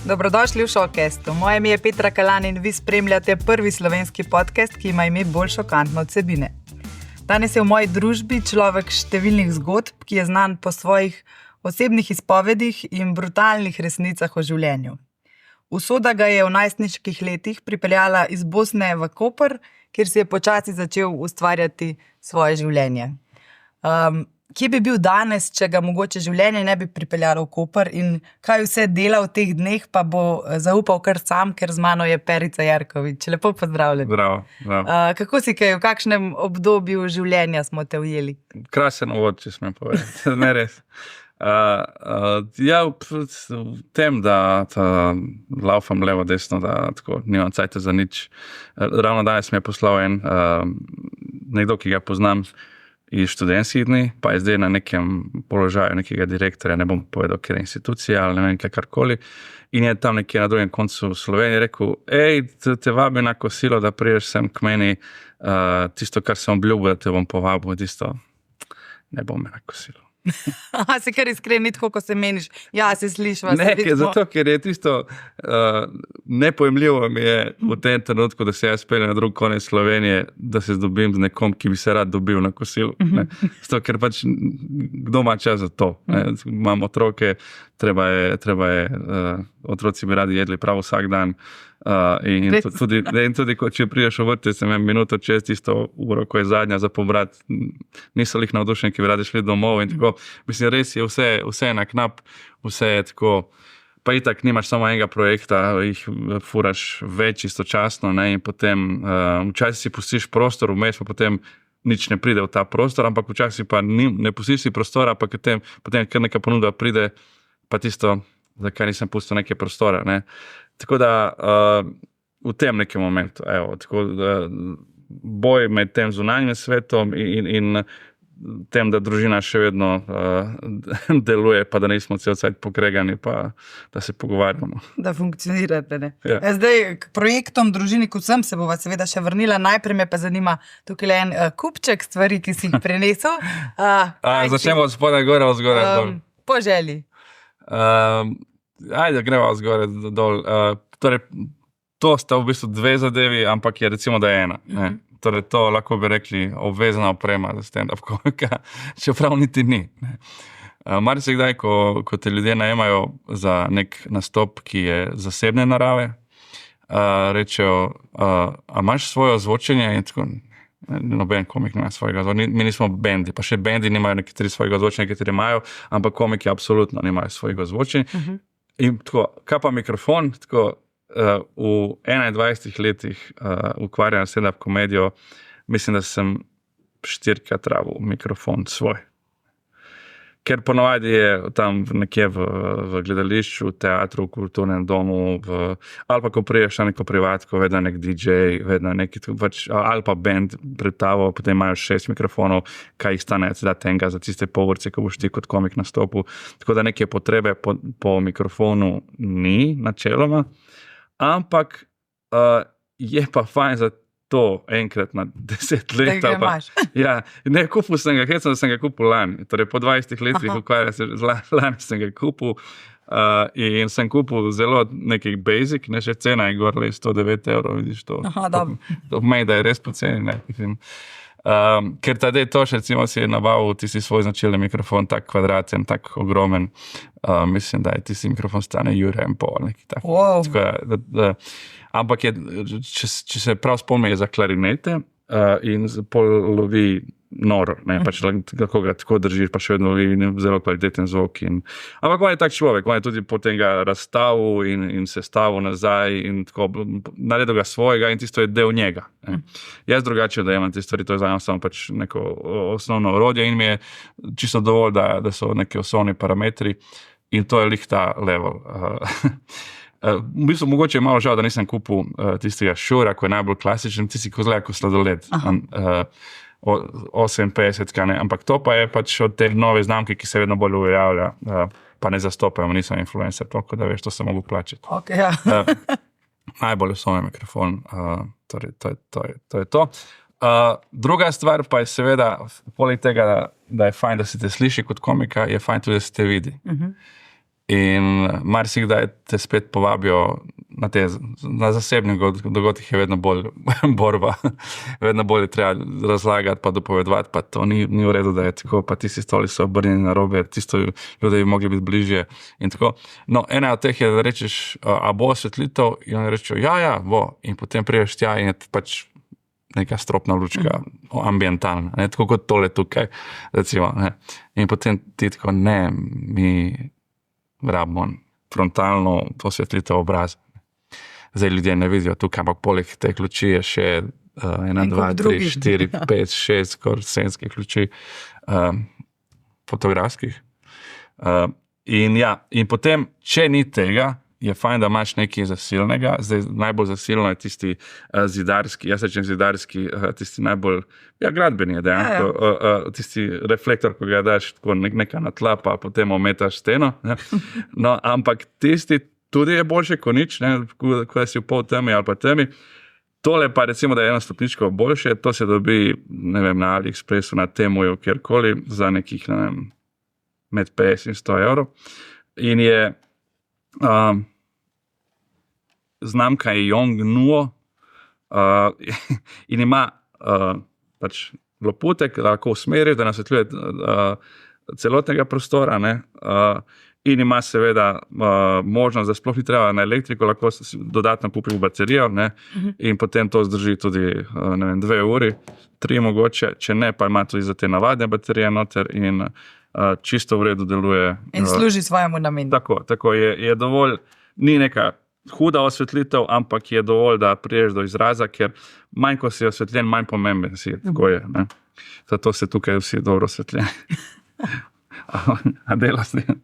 Dobrodošli v Showcastu. Moje ime je Petra Kalan in vi spremljate prvi slovenski podcast, ki ima ime bolj šokantno od vsebine. Danes je v moji družbi človek številnih zgodb, ki je znan po svojih osebnih izpovedih in brutalnih resnicah o življenju. Usoda ga je v najstniških letih pripeljala iz Bosne v Koper, kjer si je počasi začel ustvarjati svoje življenje. Kje bi bil danes, če ga mogoče življenje ne bi pripeljalo v Koper in kaj vse dela v teh dneh, pa bo zaupal kar sam, ker z mano je Perica Jerkovič. Lepo pozdravljen. Zdravo. Kako si kaj, v kakšnem obdobju življenja smo te ujeli? Krasen uvod, če smem povedati. Ne res. V tem, da laufam levo, desno, da tako nimam cajta za nič. Ravno danes mi je poslal nekdo, ki ga poznam iz študentskih dni, pa je zdaj na nekem položaju nekega direktorja, ne bom povedal, kjer je institucija ali ne vem karkoli, in je tam nekje na drugem koncu Slovenije rekel, te vabim na kosilo, da prideš sem k meni, tisto, kar sem obljubil, da te bom povabil, tisto, ne bom me na kosilo. Si kar iskren, ni tako, ko se meniš, ja, se slišva. Zato, ker je tisto nepojemljivo mi je v tem trenutku, da se jaz peljem na drug konec Slovenije, da se zdobim z nekom, ki bi se rad dobil na kosilu. Zato, ker pač kdo ima čas za to. Imam otroke, treba je otroci bi radi jedli prav vsak dan. In tudi, če prideš v vrtec, sem minuto čez tisto uro, ko je zadnja za pobrat, niso lih navdušeni, ki bi radi šli domov in tako. Mislim, res je vse na knap, vse je tako, pa itak nimaš samo enega projekta, jih furaš več istočasno, ne, in potem včasih si pustiš prostor vmes, pa potem nič ne pride v ta prostor, ampak včasih pa ne pustiš si prostora, pa potem kar neka ponudba pride, pa tisto, zakaj nisem pustil neke prostora, ne. Tako da v tem nekem momentu, boj med tem zunanjim svetom in tem, da družina še vedno deluje, pa da nismo cel cajt pokregani, pa da se pogovarjamo. Da funkcionirate, ne? Ja. Zdaj, k projektom družini, kot sem, se bova seveda še vrnila. Najprej me pa zanima tukaj en kupček stvari, ki si jih prenesel. Začnemo od spodaj gore, od zgoraj dol. Po želji. Ajde, greva od zgoraj dol. Torej, to sta v bistvu dve zadevi, ampak je recimo, da je ena. Ne? Torej, to lahko bi rekli obvezna oprema za stand-up komika, čeprav niti ni. Marsikdaj, ko te ljudje najemajo za nek nastop, ki je zasebne narave, rečejo, a imaš svoje ozvočenje? In tako, noben komik nima svojega ozvočenja. Mi nismo bendi, pa še bendi nimajo nekateri svojega ozvočenja, nekateri imajo, ampak komiki absolutno nimajo svojega ozvočenja. In tako, kaj pa mikrofon, tako, v 21 letih ukvarjam stand-up komedijo, mislim, da sem 4krat rabil mikrofon svoj. Ker ponovadi je tam nekje v gledališču, v teatru, v kulturnem domu, ali pa ko priješ na neko privatko, vedno nek DJ, vedno neki, ali pa band pred tavo, potem imajo 6 mikrofonov, kaj jih stane, da tenga za tiste povrce, ko boš ti kot komik nastopu. Tako da neke potrebe po mikrofonu ni načeloma, ampak je pa fajn za to enkrat na 10 let. Da ga imaš. Ja, ne, kupil sem ga, da sem ga kupil lani. Torej, po 20 letih ukvarjam se, lani sem ga kupil in sem kupil zelo nekih basic, ne, še cena je gorila 109 €, vidiš to. To pomeni, da je res poceni, ne. Ker Tadej Toš, recimo, si je nabavil tisti svoj značilni mikrofon, tak kvadraten, tak ogromen. Mislim, da je tisti mikrofon stane €1,5, nekaj tako. Wow. Ampak če se prav spomni, je za klarinete in pol lovi noro, ne, pač lahko ga tako držiš, pa še vedno lovi zelo kvaliteten zvok. Ampak on je tak človek, on je tudi potem ga razstavil in se stavil nazaj in tako naredil ga svojega in tisto je del njega. Jaz drugače dojemam te stvari, to je za samo pač neko osnovno orodje in mi je čisto dovolj, da so neki osnovni parametri in to je lih ta level. V bistvu mogoče je malo žal, da nisem kupil tistega Shure, ko je najbolj klasičen, tisti ko zgleda kot sladoled. 58, ne? Ampak to pa je pač od te nove znamke, ki se vedno bolj uveljavlja, pa ne zastopajo, nisem influencer, toliko da veš, to se mogu plačati. Okay, ja. Najbolj osnovni mikrofon, torej to je to. Druga stvar pa je seveda, poleg tega, da je fajn, da se te sliši kot komika, je fajn tudi, da se te vidi. In marsikdaj te spet povabijo na zasebnih dogodkih, je vedno bolj borba, vedno bolj je treba razlagati, pa dopovedovati, pa to ni v redu, da je tako, pa tisti stoli so obrnjeni na robe, tisto ljudje bi mogli biti bližje in tako. No, ena od teh je, da rečeš, a bo osvetlitev, in oni rečejo, ja, bo, in potem priješ tja in je pač neka stropna lučka, ambientalna, ne, tako kot tole tukaj, recimo, ne. In potem ti tako, ne, mi rabimo frontalno osvetlitev obraza. Zdaj ljudje ne vidijo tukaj, ampak poleg te kluči je še 1, 2, 3, 4, 5, 6, skoraj 7 kluči fotografskih. In potem, če ni tega, je fajn, da imaš nekaj zasilnega. Zdaj najbolj zasilno je tisti zidarski, jaz rečem zidarski, tisti najbolj, gradbeni je dejansko, tisti reflektor, ko ga daš tako nekaj na tla, pa potem ometaš steno. Ne? No, ampak tisti tudi je boljše kot nič, ko si v pol temi ali pa temi. Tole pa recimo, da je 1 stopničko boljše, to se dobi, ne vem, na AliExpressu, na Temuju, kjerkoli, za nekih, ne vem, med 50 in 100 evrov. In je znamka je Yongnuo in ima pač loputek, lahko usmeriš, da nasvetljuje celotnega prostora, ne, in ima seveda možnost, da sploh ni treba na elektriko, lahko dodatno kupimo baterijo, ne, in potem to zdrži tudi, ne vem, 2 uri, 3 mogoče, če ne, pa ima tudi za te navadne baterije noter in čisto v redu deluje. In služi svojemu namenu. Tako je dovolj, ni neka huda osvetlitev, ampak je dovolj, da priješ do izraza, ker manj, ko si osvetljen, manj pomemben si, tako je, ne. Zato se tukaj vsi dobro osvetljeni. A dela s tem?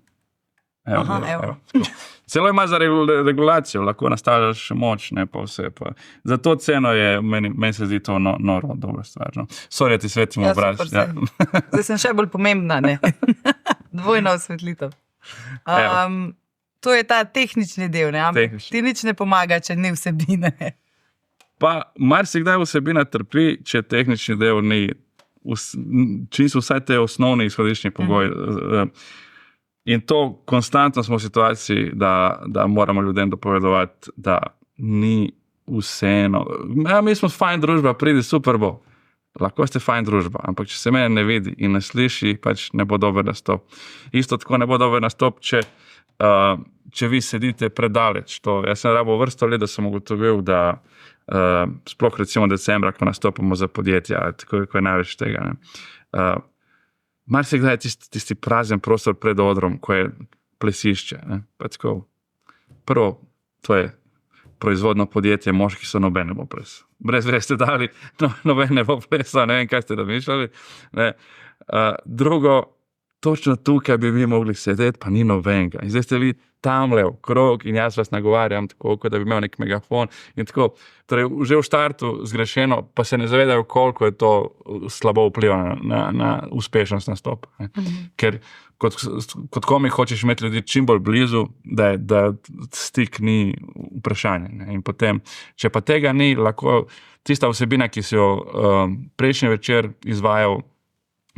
Evo. Celo ima za regulacijo, lahko nastavljaš moč, ne pa vse. Pa. Za to ceno je, meni se zdi to noro, dobra stvar. No. Sorry, ti svetim obraz. Zdaj sem še bolj pomembna, ne? Dvojna osvetlitev. To je ta tehnični del, ne? Ampak ti nič ne pomaga, če ni vsebine. Pa marsikdaj vsebina trpi, če tehnični del ni, čisto vsaj te osnovne izhodiščne pogoje. In to konstantno smo v situaciji, da moramo ljudem dopovedovati, da ni vseeno. Mi smo fajn družba, pridi, super bo. Lahko ste fajn družba, ampak če se mene ne vidi in ne sliši, pač ne bo dober nastop. Isto tako ne bo dober nastop, če vi sedite predaleč. Jaz sem rabo vrsto let, da sem ugotovil, da sploh recimo decembra, ko nastopamo za podjetja, tako je največ tega, ne. Marsikdaj je tisti prazen prostor pred odrom, ko je plesišče. Ne? Pa tako, prvo, to je proizvodno podjetje, moški so nobene bo ples. Brez vede ste dali, nobene bo plesa, ne vem, kaj ste razmišljali. Drugo, točno tukaj bi mi mogli sedeti, pa ni nobenega. In zdaj ste vi tamle v krog in jaz vas nagovarjam tako, kot da bi imel nek megafon in tako. Torej, že v štartu zgrešeno, pa se ne zavedajo, koliko je to slabo vpliva na uspešnost nastopa. Ker kot komik hočeš imeti ljudi čim bolj blizu, da stik ni vprašanje. Ne? In potem, če pa tega ni, lahko tista vsebina, ki si jo prejšnji večer izvajal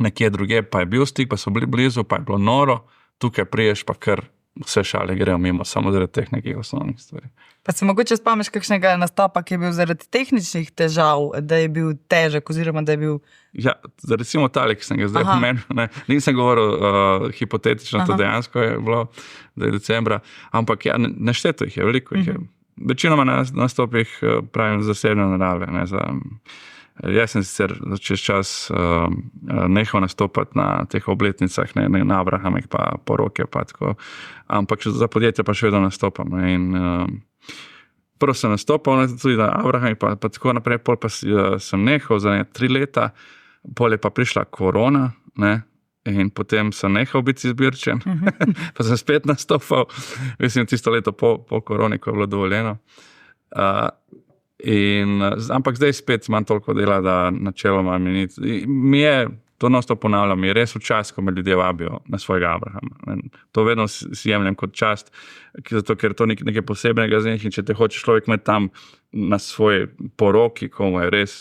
nekje druge, pa je bil stik, pa so bili blizu, pa je bilo noro, tukaj priješ pa kar vse šale grejo mimo, samo zaradi teh nekih osnovnih stvari. Pa se mogoče spomniš kakšnega nastopa, ki je bil zaradi tehničnih težav, da je bil težek oziroma da je bil... Ja, recimo tale, ki sem ga zdaj pomenil, nisem govoril hipotetično, to dejansko je bilo, da je decembra, ampak ja, nešteto jih je, veliko jih je. Večinoma na nastopih pravim zasebne narave, ne, jaz sem sicer čez čas nehal nastopati na teh obletnicah, ne na Abrahamih, pa poroke, pa tako, ampak za podjetje pa še vedno nastopam. In prvo sem nastopal tudi na Abrahamih, pa tako naprej, pol pa sem nehal za 3 leta, pol je pa prišla korona, ne, in potem sem nehal biti izbirčen, pa sem spet nastopal, mislim, tisto leto po koroni, ko je bilo dovoljeno. Ampak zdaj spet imam toliko dela, da načeloma mi je, to non-stop ponavljam, mi je res v čast, ko me ljudje vabijo na svojega Abrahama. To vedno si jemljem kot čast, zato ker to nekaj posebnega z njih in če te hoče človek imeti tam na svoji poroki, ko mu je res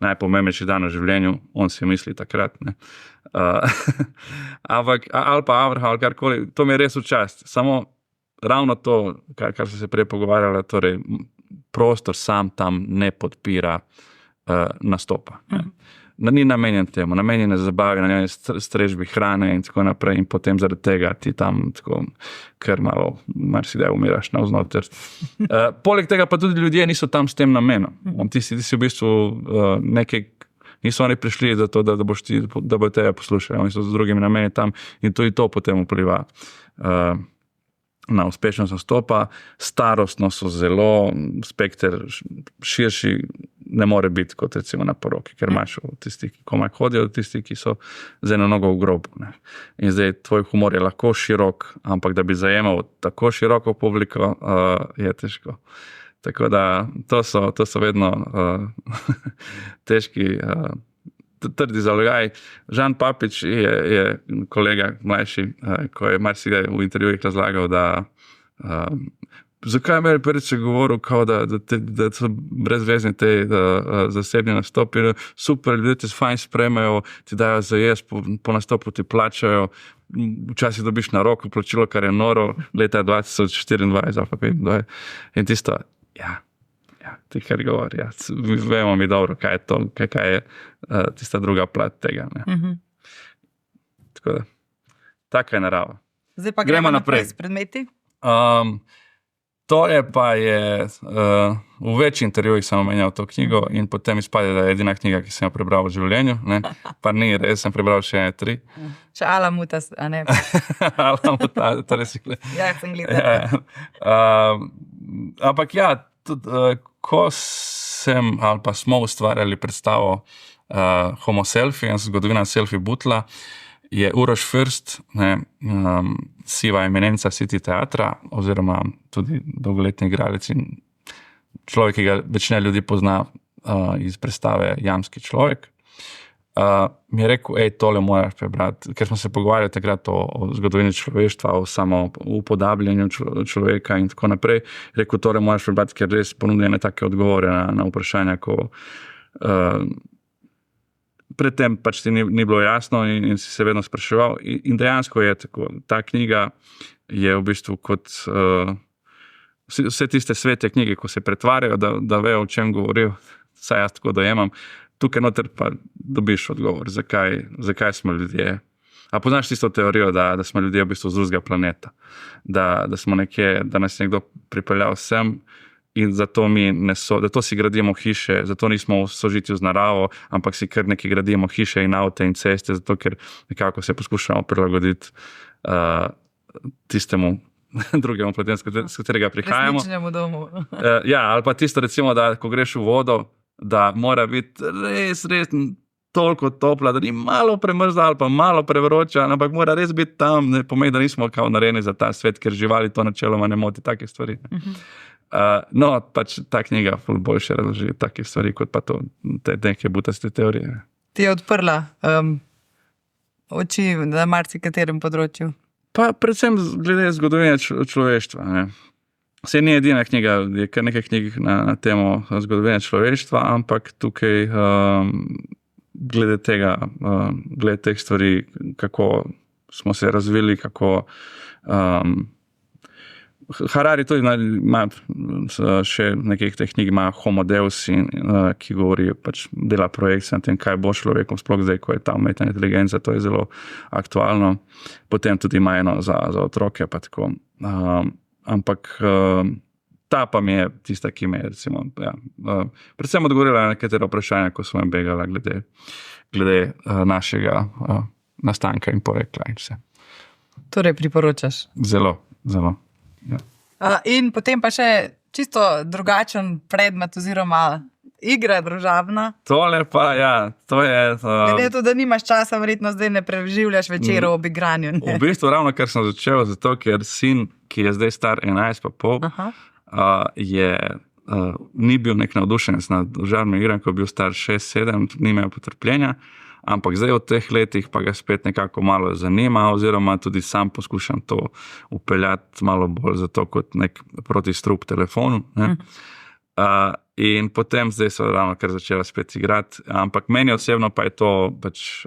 najpomembnejši dan v življenju, on si misli takrat. Ne. Ampak, ali pa Abraham, ali karkoli, to mi je res v čast. Samo ravno to, kar so se prej pogovarjali, torej prostor sam tam ne podpira nastopa. Ne. Ni namenjen temu, namenjen je zabavi, namenjen je strežbi hrane in tako naprej in potem zaradi tega ti tam tako kar malo marsikdaj umiraš navznoter. Poleg tega pa tudi ljudje niso tam s tem namenom. Ti si v bistvu nekaj, niso oni prišli za to, da bojo tega poslušali, oni so z drugimi nameni tam in tudi to potem vpliva na uspešnost nastopa. Starostno so zelo, spekter širši ne more biti kot recimo na poroki, ker imaš tisti, ki komaj hodijo, tisti, ki so z eno nogo v grobu. Ne. In zdaj tvoj humor je lahko širok, ampak da bi zajemal tako široko publiko, je težko. Tako da to so vedno težki, trdi zalogaj. Žan Papič je kolega mlajši, ko je marsikdaj v intervjujih razlagal, da zakaj me je prvič govoril, kao da so brezvezni te zasebni nastopi, super, ljudje te fajn spremajo, ti dajo za jesti, po nastopu ti plačajo, včasih dobiš na roko plačilo, kar je noro, leta 2024 ali pa 2025. In tisto, ti kar govori, vemo mi dobro, kaj je to, kaj je tista druga plat tega. Ne. Tako da, taka je narava. Zdaj pa gremo naprej s predmeti. To je v več intervjujih sem omenjal to knjigo in potem izpade, da je edina knjiga, ki sem jo prebral v življenju. Ne? Pa ni res, sem prebral še 3. Še Alamuta, a ne? Alamuta, torej si gleda. Ja, sem gledala. Ampak ko sem ali pa smo ustvarjali predstavo Homo Selfie, zgodovina selfie butla, je Uroš First, siva eminenca City teatra, oziroma tudi dolgoletni igralec in človek, ki ga večina ljudi pozna iz predstave Jamski človek. Mi je rekel, tole moraš prebrati, ker smo se pogovarjali takrat o zgodovini človeštva, o samo upodabljanju človeka in tako naprej. Rekel, tole moraš prebrati, ker res ponudene take odgovore na vprašanja, ko predtem pač ti ni bilo jasno in si se vedno spraševal. In dejansko je tako. Ta knjiga je v bistvu kot vse tiste svete knjige, ko se pretvarjajo, da vejo, o čem govorijo, saj jaz tako dojemam. Tukaj noter pa dobiš odgovor, zakaj smo ljudje. A poznaš tisto teorijo, da smo ljudje v bistvu z drugega planeta, da smo nekje, da nas je nekdo pripeljal sem in zato zato si gradimo hiše, zato nismo v sožitju z naravo, ampak si kar nekaj gradimo hiše in avte in ceste, zato ker nekako se poskušamo prilagoditi tistemu drugemu planetu, s katerega prihajamo. Resničnemu domu. Ali pa tisto recimo, da ko greš v vodo, da mora biti res toliko topla, da ni malo premrzla ali pa malo prevroča, ampak mora res biti tam, ne pomeni, da nismo kao narejeni za ta svet, ker živali to načeloma ne moti take stvari. Pač ta knjiga ful boljše razloži take stvari, kot pa to, te neke butaste teorije. Ti je odprla oči na marsikaterem področju. Pa predvsem glede zgodovine človeštva. Ne. Saj ni edina knjiga, je kar nekaj knjig na temo zgodovine človeštva, ampak tukaj glede teh stvari, kako smo se razvili, kako Harari tudi ima še nekaj teh knjig, ima Homo Deus, ki govori, pač dela projekcije na tem, kaj bo človekom, sploh zdaj, ko je ta umetna inteligenca, to je zelo aktualno. Potem tudi ima eno za otroke, pa tako. Ampak ta pa mi je tista, ki me je recimo, predvsem odgovorila na nekatere vprašanja, ko smo begala glede našega nastanka in porekla in vse. Torej priporočaš? Zelo, zelo. Ja. In potem pa še čisto drugačen predmet oziroma igra družabna. Tole pa, to je... Glede to, da nimaš časa, verjetno zdaj ne preživljaš večerov ob igranju. Ne? V bistvu ravno kar sem začel, zato ker sin, ki je zdaj star 11 pa pol, ni bil nek navdušenec nad družabnim igranjem, ko je bil star 6-7, ni imel potrpljenja. Ampak zdaj v teh letih pa ga spet nekako malo zanima, oziroma tudi sam poskušam to upeljati malo bolj zato kot nek protistrup telefonu. Ne? In potem zdaj so ravno kar začela spet igrati, ampak meni osebno pa je to pač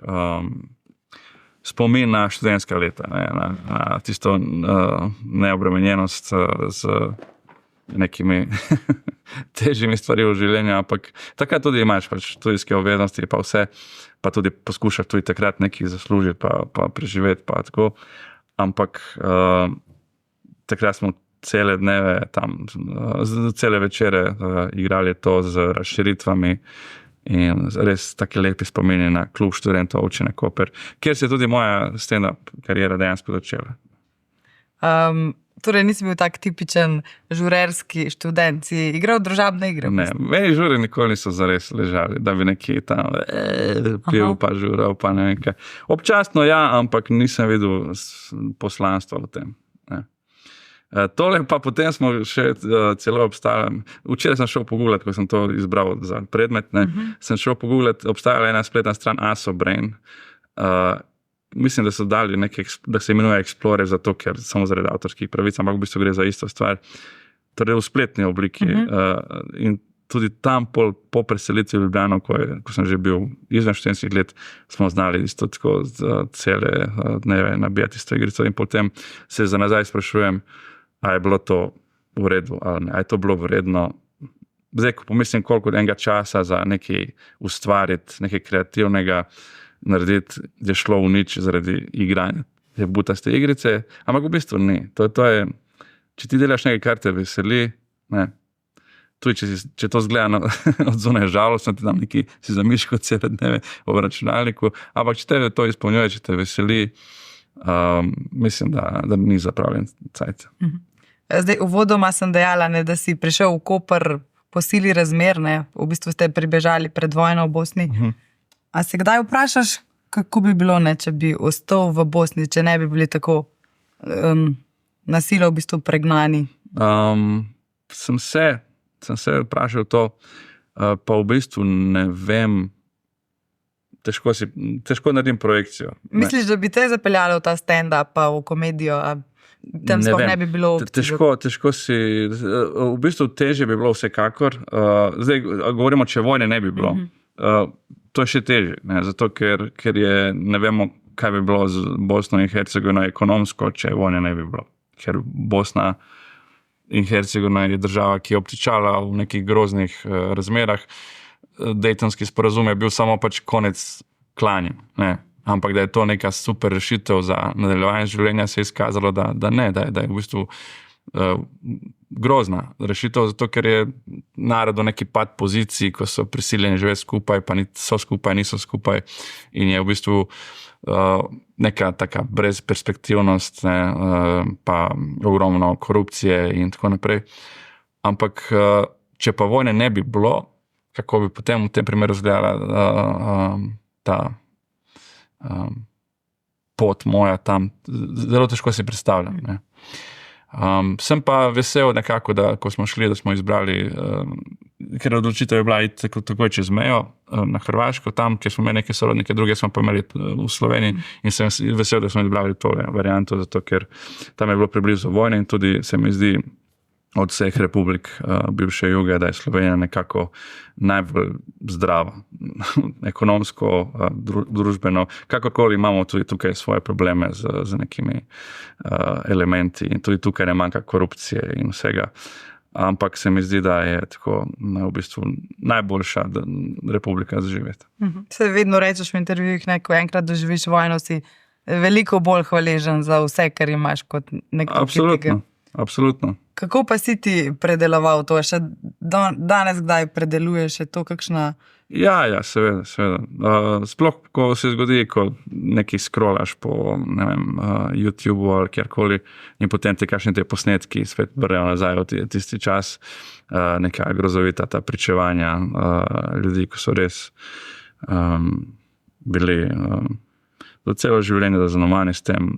spomin na študentska leta, ne, na tisto neobremenjenost z nekimi težjimi stvari v življenju, ampak takrat tudi imaš pač tujske obveznosti, pa vse, pa tudi poskušaš tudi takrat nekaj zaslužiti, pa preživeti, pa tako. Ampak takrat smo cele dneve tam, cele večere igrali to z razširitvami in res take lepi spomini na klub študentov Občine Koper, kjer se je tudi moja stand-up karijera dejansko začela. Torej nisi bil tak tipičen žurerski študent, si igral družabne igre? Ne, meni žure nikoli niso zares ležali, da bi nekje tam pil pa žural, pa ne vem kaj. Občasno ja, ampak nisem videl poslanstva v tem. Ne. Tole pa potem smo še celo obstajali. Včeraj sem šel pogooglati, ko sem to izbral za predmet, ne, sem šel pogooglati, obstajala ena spletna stran ASOBrain. Mislim, da so dali da se imenuje Explorer zato, ker samo zaradi avtorskih pravic, ampak v bistvu gre za isto stvar. Torej v spletni obliki. In tudi tam po preselitvi v Ljubljano, ko sem že bil izven študentskih let, smo znali isto tako cele dneve nabijati isto igrico in potem se za nazaj sprašujem, a je bilo to v redu ali ne, a je to bilo vredno. Zdaj, ko pomislim, koliko enega časa za nekaj ustvariti, nekaj kreativnega narediti, je šlo v nič zaradi igranja te butaste igrice, ampak v bistvu ni. To je, če ti delaš nekaj, kar te veseli, ne, tudi če to zgleda od zunaj žalostno, ti tam nekaj si zamišljal cele dneve v računalniku, ampak če te to izpolnjuje, če te veseli, mislim, da ni zapravljen cajt. Zdaj, uvodoma sem dejala, ne, da si prišel v Koper po sili razmer, ne, v bistvu ste pribežali pred vojno v Bosni. A se kdaj vprašaš, kako bi bilo, ne, če bi ostal v Bosni, če ne bi bili tako na silo v bistvu pregnani? Sem se vprašal to, pa v bistvu ne vem, težko naredim projekcijo. Misliš, da bi te zapeljalo v ta stand-up pa v komedijo, a tam sploh ne bi bilo opcije? Težko si, v bistvu težje bi bilo vsekakor. Zdaj govorimo, če vojne ne bi bilo. To je še težje, ne, zato ker ne vemo, kaj bi bilo z Bosno in Hercegovino ekonomsko, če vojne ne bi bilo. Ker Bosna in Hercegovina je država, ki je obtičala v nekih groznih razmerah. Dejtonski sporazum je bil samo pač konec klanja, ne. Ampak da je to neka super rešitev za nadaljevanje življenja, se je izkazalo, da ne, da je v bistvu grozna rešitev, zato ker je narod v neki pad poziciji, ko so prisiljeni živeti skupaj, pa niso skupaj in je v bistvu neka taka brezperspektivnost, ne, pa ogromno korupcije in tako naprej. Ampak če pa vojne ne bi bilo, kako bi potem v tem primeru izgledala ta pot moja tam, zelo težko si predstavljam, ne. Sem pa vesel nekako, da ko smo šli, da smo izbrali, ker odločitev je bila iti takoj čez mejo na Hrvaško, tam, kjer smo imeli neke sorodnike, druge smo pa imeli v Sloveniji in sem vesel, da smo izbrali to varianto, zato ker tam je bilo preblizu vojne in tudi se mi zdi od vseh republik bivše Juge, da je Slovenija nekako najbolj zdrava, ekonomsko, družbeno, kakorkoli imamo tudi tukaj svoje probleme z nekimi elementi in tudi tukaj ne manjka korupcije in vsega. Ampak se mi zdi, da je tako v bistvu najboljša republika za živeti. Se vedno rečeš v intervjujih, ne, ko enkrat doživiš vojno, si veliko bolj hvaležen za vse, kar imaš kot nek politik. Absolutno. Kako pa si ti predeloval to? Še danes kdaj predeluješ to kakšna? Ja, seveda. Sploh, ko se zgodi, ko nekaj scrollaš po, ne vem, YouTubeu ali kjerkoli in potem te kakšne te posnetki spet vrnejo nazaj v tisti čas, neka grozovita ta pričevanja ljudi, ko so res bili do celo življenje zaznamovani s tem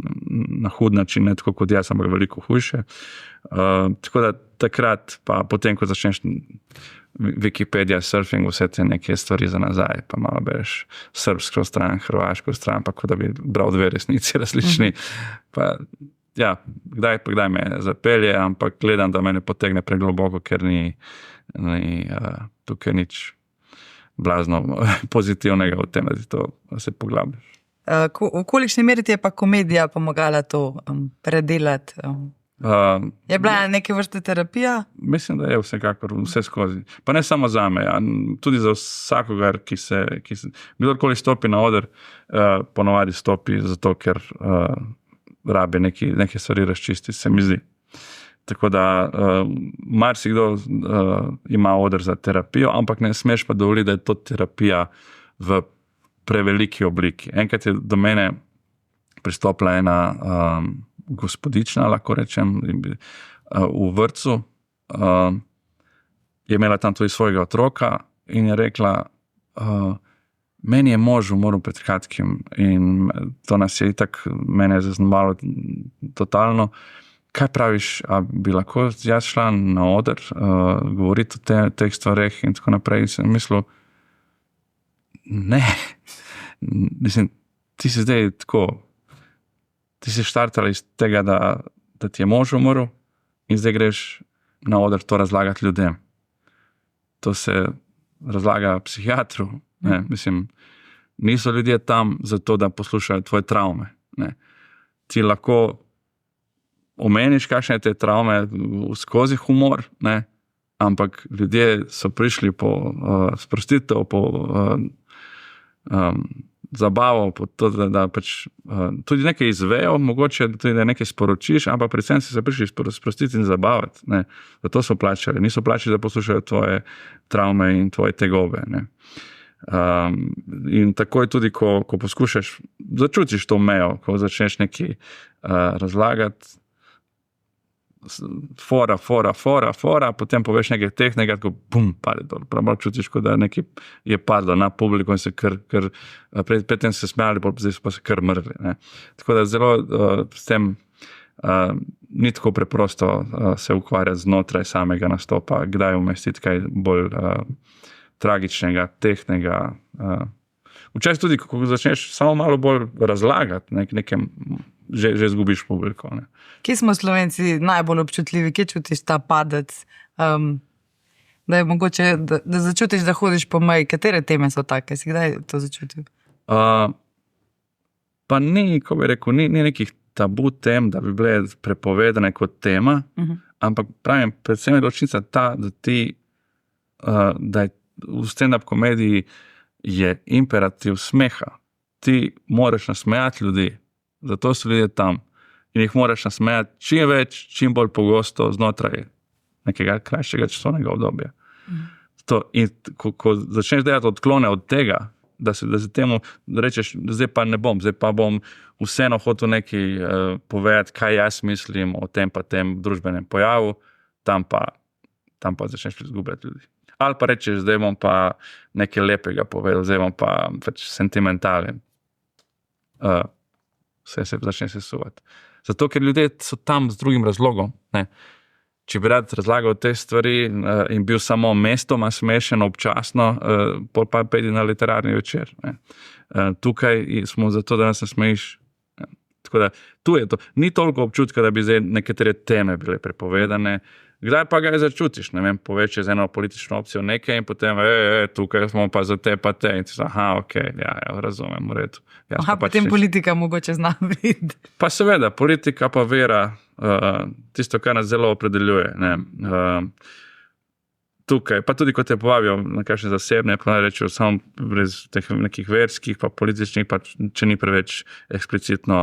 na hud način, ne tako kot jaz, ampak veliko hujše. Tako da takrat, pa potem, ko začneš Wikipedia, surfing, vse te neke stvari za nazaj, pa malo bereš srbsko stran, hrvaško stran, pa kot da bi bral dve resnici različni. Pa ja, kdaj me zapelje, ampak gledam, da me ne potegne pregloboko, ker ni tukaj nič blazno pozitivnega v tem, da se poglabljaš. V kolikšni meri ti je pa komedija pomagala to predelati? Je bila neke vrste terapija? Mislim, da je vsekakor vse skozi. Pa ne samo za me, tudi za vsakogar, ki se kdorkoli stopi na oder, ponovadi stopi zato, ker rabi neke stvari razčistiti, se mi zdi. Tako da marsikdo ima oder za terapijo, ampak ne smeš pa dovoliti, da je to terapija v preveliki obliki. Enkrat je do mene pristopila ena gospodična, lahko rečem, v vrtcu. Je imela tam tudi svojega otroka in je rekla, meni je mož umrl pred kratkim in to nas je itak mene zaznamovalo totalno. Kaj praviš, a bi lahko jaz šla na oder, govoriti o teh stvareh in tako naprej. In sem mislil, ne. Mislim, ti si zdaj tako, ti si štartala iz tega, da ti je mož umrl in zdaj greš na oder to razlagati ljudem. To se razlaga psihiatru. Ne? Mislim, niso ljudje tam zato, da poslušajo tvoje travme. Ne? Ti lahko omeniš, kakšne te travme skozi humor, ne? Ampak ljudje so prišli po sprostitev, po zabavo, po to, da pač tudi nekaj izvejo, mogoče tudi da nekaj sporočiš, ampak predvsem si se prišli sprostiti in zabavati. Ne? Zato so plačali. Niso plačali, da poslušajo tvoje travme in tvoje tegobe. Ne? In tako je tudi, ko poskušaš, začutiš to mejo, ko začneš nekaj razlagati, fora, potem poveš nekaj tehnega, tako bum, pade dol. Prav čutiš, kot da nekaj je padlo na publiko in se predtem se smejali, zdaj pa se kar mrli. Ne. Tako da zelo s tem ni tako preprosto se ukvarjati znotraj samega nastopa, kdaj umestiti kaj bolj tragičnega, tehnega. Včasih tudi, ko začneš samo malo bolj razlagati, nekem že izgubiš publiko. Ne. Kje smo Slovenci najbolj občutljivi? Kje čutiš ta padec? Da je mogoče, da začutiš, da hodiš po meji. Katere teme so take? Si kdaj to začutil? Pa ni, ko bi rekel, ni nekih tabu tem, da bi bile prepovedane kot tema, ampak pravim, predvsem je ločnica ta, da je v stand-up komediji je imperativ smeha. Ti moraš nasmejati ljudi. Zato so ljudje tam in jih moraš nasmejati čim več, čim bolj pogosto znotraj nekega krajšega časovnega obdobja. In ko začneš delati odklone od tega, da se temu rečeš, zdaj pa ne bom, zdaj pa bom vseeno hotel nekaj povedati, kaj jaz mislim o tem pa tem družbenem pojavu, tam pa začneš izgubljati ljudi. Ali pa rečeš, zdaj bom pa nekaj lepega povedal, zdaj bom pa pač sentimentalen. Vse se začne sesuvati. Zato, ker ljudje so tam z drugim razlogom. Ne. Če bi rad razlagal te stvari in bil samo mestoma smešen občasno, pol pa pejdi na literarni večer. Ne. Tukaj smo zato, da nas nasmejiš. Tako da, tu je to. Ni toliko občutka, da bi zdaj nekatere teme bile prepovedane. Kdaj pa ga začutiš? Ne vem, poveš z eno politično opcijo nekaj in potem tukaj smo pa za te pa te. In ti so, ja, razumem, v redu. Potem politika mogoče zna biti. Pa seveda, politika pa vera, tisto, kar nas zelo opredeljuje. Ne. Tukaj, pa tudi, ko te povabijo na kakšne zasebne, pa rečejo samo brez teh nekih verskih, pa političnih, pa če ni preveč eksplicitno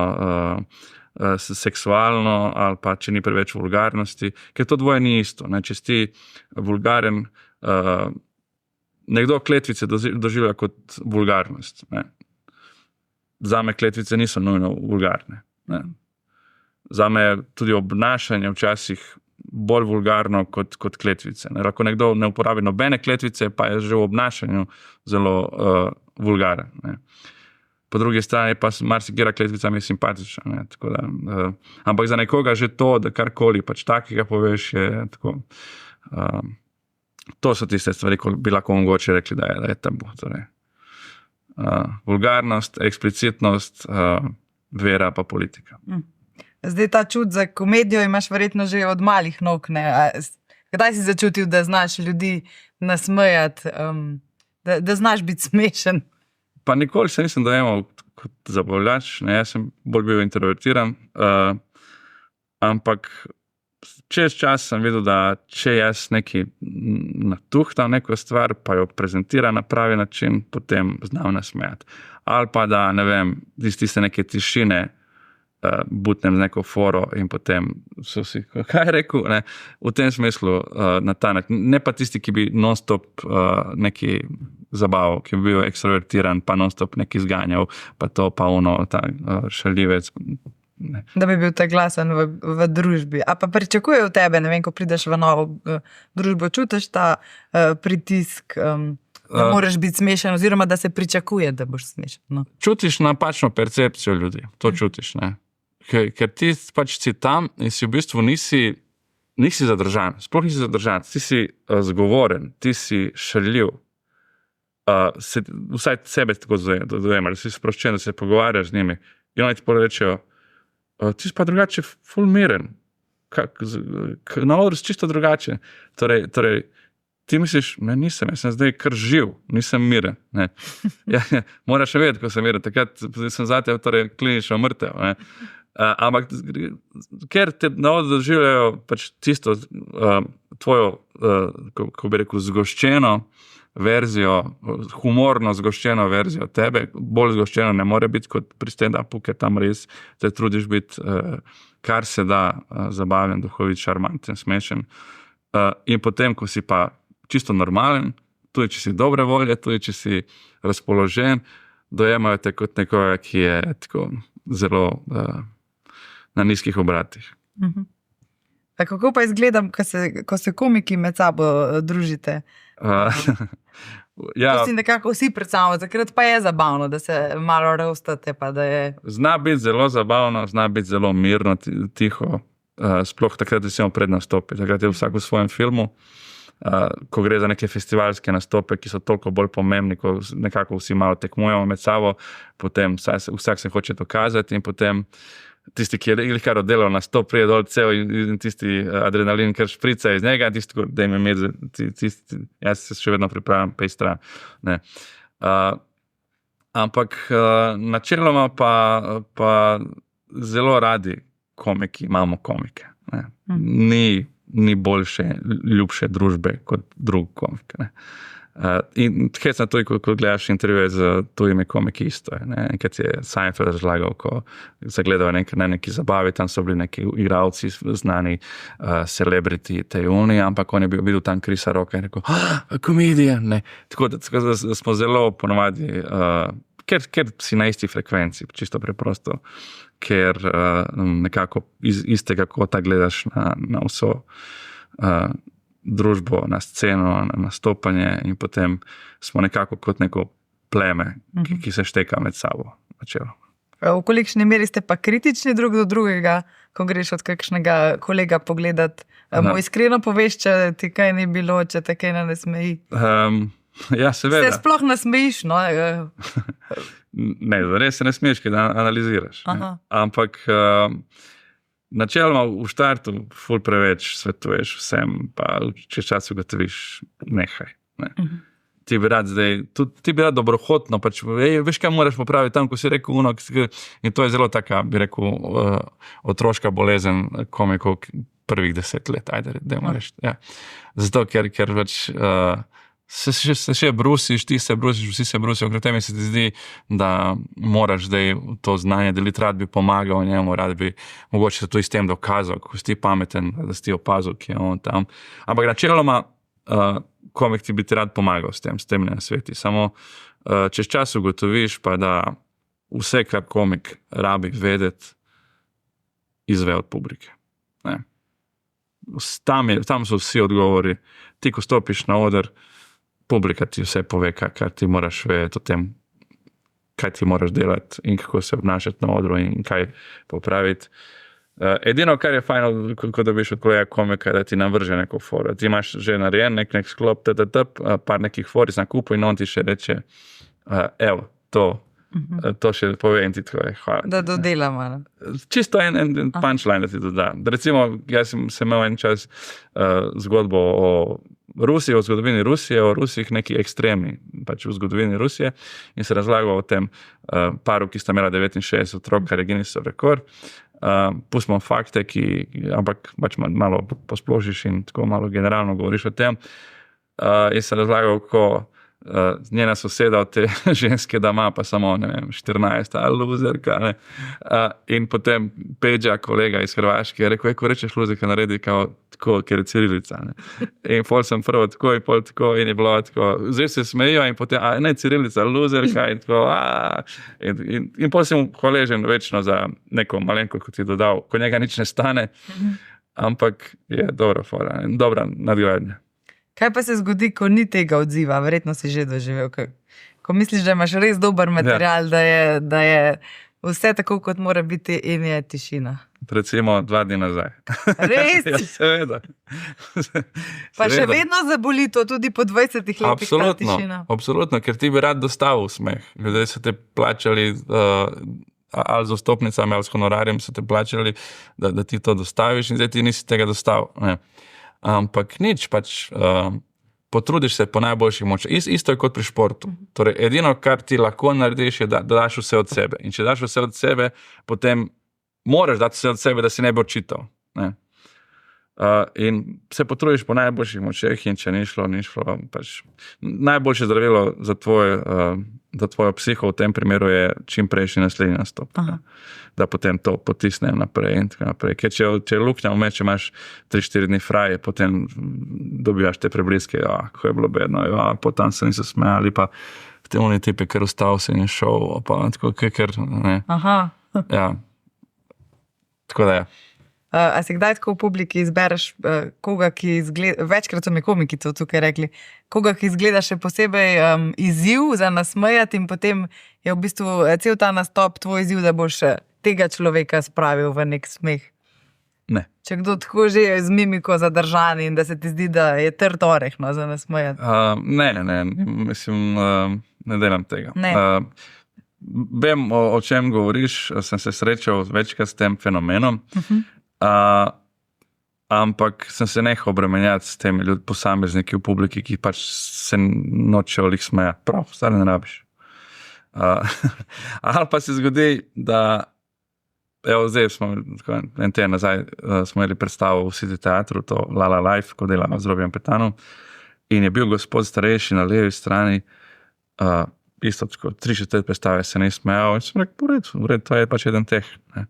seksualno ali pa če ni preveč vulgarnosti, ker to dvoje ni isto. Ne? Če si vulgaren, nekdo kletvice doživlja kot vulgarnost. Ne? Zame kletvice niso nujno vulgarne. Ne? Zame je tudi obnašanje včasih bolj vulgarno kot kletvice. Ne? Lahko nekdo ne uporabi nobene kletvice, pa je že v obnašanju zelo vulgaren. Ne? Po drugi strani pa marsikera kletvica mi je simpatična. Ne, tako da, ampak za nekoga že to, da karkoli pač takega poveš, je tako. To so tiste stvari, ko bi lahko mogoče rekli, da je tabu. Torej, vulgarnost, eksplicitnost, vera pa politika. Zdaj ta čut za komedijo imaš verjetno že od malih nog, ne? Kdaj si začutil, da znaš ljudi nasmejati, da znaš biti smešen? Pa nikoli se nisem dojemal kot zabavljač, ne, jaz sem bolj bil introvertiran, ampak čez čas sem videl, da če jaz nekaj natuhtam neko stvar, pa jo prezentiram na pravi način, potem znam nasmejati. Ali pa da, ne vem, tiste neke tišine butnem z neko foro in potem so vsi, kaj je rekel, ne? V tem smislu na ta način. Ne pa tisti, ki bi non-stop neki zabaval, ki bi bil ekstrovertiran, pa non-stop neki zganjal, pa to, pa ono, ta šaljivec. Ne. Da bi bil ta glasen v družbi. A pa pričakuje v tebe, ne vem, ko prideš v novo družbo, čutiš ta pritisk, da moraš biti smešen, oziroma da se pričakuje, da boš smešen. No. Čutiš napačno percepcijo ljudi, to čutiš, ne. Ker ti pač si tam in si v bistvu nisi zadržan, sploh nisi zadržan, ti si zgovoren, ti si šaljiv, vsaj sebe tako dojemaš, da si sproščen, da se pogovarjaš z njimi in oni ti porečejo, ti si pa drugače ful miren, na odru si čisto drugače, torej ti misliš, ne, nisem, jaz sem zdaj kar živ, nisem miren. Ne. Ja, moraš vedeti, ko sem miren, takrat sem zate torej klinično mrtev. Ne. Ampak ker te na odru doživljajo pač tisto tvojo, kako bi rekel, zgoščeno verzijo, humorno zgoščeno verzijo tebe, bolj zgoščeno ne more biti kot pri stand-upu, ker tam res te trudiš biti kar se da zabaven, duhovit, šarmanten, smešen. In potem, ko si pa čisto normalen, tudi če si dobre volje, tudi če si razpoložen, dojemajo te kot nekoga, ki je tako zelo na nizkih obratih. Kako pa izgleda, ko se komiki med sabo družite? Ja, to si nekako vsi predstavljamo, takrat pa je zabavno, da se malo roastate, pa da je... Zna biti zelo zabavno, zna biti zelo mirno, tiho, sploh takrat, da si pred nastopi, takrat je vsak v svojem filmu, ko gre za neke festivalske nastope, ki so toliko bolj pomembni, ko nekako vsi malo tekmujemo med sabo, potem vsak se hoče dokazati in potem tisti, ki je kar oddelal nastop, prije dol cel in tisti adrenalin, kar šprica iz njega, tisti, da jim je jaz se še vedno pripravljam pejstra. Ampak načeloma pa zelo radi komiki, imamo komike. Ne. Ni boljše, ljubše družbe kot drug komik. Ne. In hecno to, ko gledaš intervjuje z tujimi komiki isto. Enkrat je Seinfeld razlagal, ko zagledal na neki zabavi, tam so bili neki igralci, znani celebrity tej uniji, ampak on je videl tam Chrisa Rocka in rekel, komedijan, ne. Tako da smo zelo ponovadi, ker si na isti frekvenci, čisto preprosto, ker nekako iz istega kota gledaš na vso družbo, na sceno, na nastopanje in potem smo nekako kot neko pleme, ki se šteka med sabo. V kolikšni meri ste pa kritični drug do drugega, ko greš od kakšnega kolega pogledati? Mu iskreno poveš, če ti kaj ni bilo, če te kaj ne smeji? Ja, seveda. Se sploh nasmejiš, no? Ne, res se ne smeješ, kaj analiziraš. Ampak načeloma v štartu ful preveč svetuješ vsem, pa čez čas ugotoviš nehaj. Ne. Ti bi rad dobrohotno, pač, veš, kaj moraš popraviti tam, ko si rekel uno, in to je zelo taka, bi rekel, otroška bolezen komikov prvih 10 let, ajde, da moraš. Ja. Zato, ker pač se še brusiš, ti se brusiš, vsi se brusijo, okrog teme se ti zdi, da moraš zdaj to znanje deliti, rad bi pomagal njemu, rad bi mogoče se to iz tem dokazal, ko si ti pameten, da si ti opazil, ki je on tam. Ampak načeloma komik ti bi ti rad pomagal s tem na sveti. Samo čez čas ugotoviš pa, da vse, kar komik rabi vedeti, izve od publike. Ne. Tam so vsi odgovori. Ti, ko stopiš na oder, publika ti vse pove, kar ti moraš vedeti o tem, kaj ti moraš delati in kako se obnašati na odru in kaj popraviti. Edino, kar je fajno, ko dobiš od kolega komika, da ti navrže neko foro. Ti imaš že narejen nek sklop, par nekih for iz nakupu in on ti še reče, evo, to To še povem ti tako, hvala. Da dodelamo. Čisto en punchline, da ti doda. Recimo, jaz sem imel en čas zgodbo o Rusiji, o zgodovini Rusije, o Rusih neki ekstremi, pač v zgodovini Rusije in se razlagal o tem paru, ki sta imela 69 otrok, kar je Guinnessov rekord. Pustimo fakte, ampak pač malo posplošiš in tako malo generalno govoriš o tem. In se razlagal, ko njena soseda od te ženske, da ima pa samo, 14, luzerka, ne. In potem Peđa, kolega iz Hrvaške, je rekel, ko rečeš luzerka, naredi tako, ker je cirilica, ne. In pol sem prvo tako in pol tako in je bilo tako, zdaj se smejijo in potem, ne, cirilica, luzerka in tako, in pol sem hvaležen večno za neko malenko, kot ti dodal, ko njega nič ne stane, ampak je dobra fora, dobra nadgradnja. Kaj pa se zgodi, ko ni tega odziva? Verjetno si že doživel. Ko misliš, da imaš res dober material, da je vse tako, kot mora biti in je tišina. Recimo 2 dni nazaj. Res? Ja, seveda. Pa še vedno zaboli to, tudi po 20 letih ta tišina. Absolutno, ker ti bi rad dostavil smeh. Ljudje so te plačali ali z vstopnicami ali s honorarjem so te plačali, da ti to dostaviš in zdaj ti nisi tega dostavil. Ne. Ampak nič, pač potrudiš se po najboljših močeh. Isto je kot pri športu. Torej, edino, kar ti lahko narediš, je, da daš vse od sebe. In če daš vse od sebe, potem moraš dati vse od sebe, da si ne bi očital. Ne? In se potrudiš po najboljših močeh in če ni šlo, pač najboljše zdravilo za tvojo psiho v tem primeru je čim prejšnji naslednji nastop. Da potem to potisnem naprej in tako naprej. Ker če luknja vmes, če imaš 3-4 dni fraje, potem dobivaš te prebliske, kako je bilo bedno, potem se niso smejali, pa v tem oni tipi, ker ustal se in šel, pa tako, ker ne. Ja. Tako da ja. A si kdaj tako v publiki izbereš koga, ki izgleda, večkrat so mi komiki to tukaj rekli, koga, ki izgleda še posebej izziv za nasmejati in potem je v bistvu cel ta nastop tvoj izziv, da boš tega človeka spravil v nek smeh? Ne. Če kdo tako že je z mimiko zadržan in da se ti zdi, da je trd oreh za nasmejati? Ne, mislim, ne delam tega. Ne. Vem, o čem govoriš, sem se srečal večkrat s tem fenomenom, ampak sem se nehal obremenjati s temi posamezniki v publiki, ki pač se nočejo lih smejati. Prav, stari ne rabiš. Ali pa se zgodi, da zdaj smo en teden nazaj smo imeli predstavo v City teatru, to La La Life, ko delamo z Robijem Petanom, in je bil gospod starejši na levi strani, isto tako 3-4 predstave se ne smejal in sem rekel, v redu, to je pač eden teh. Ne.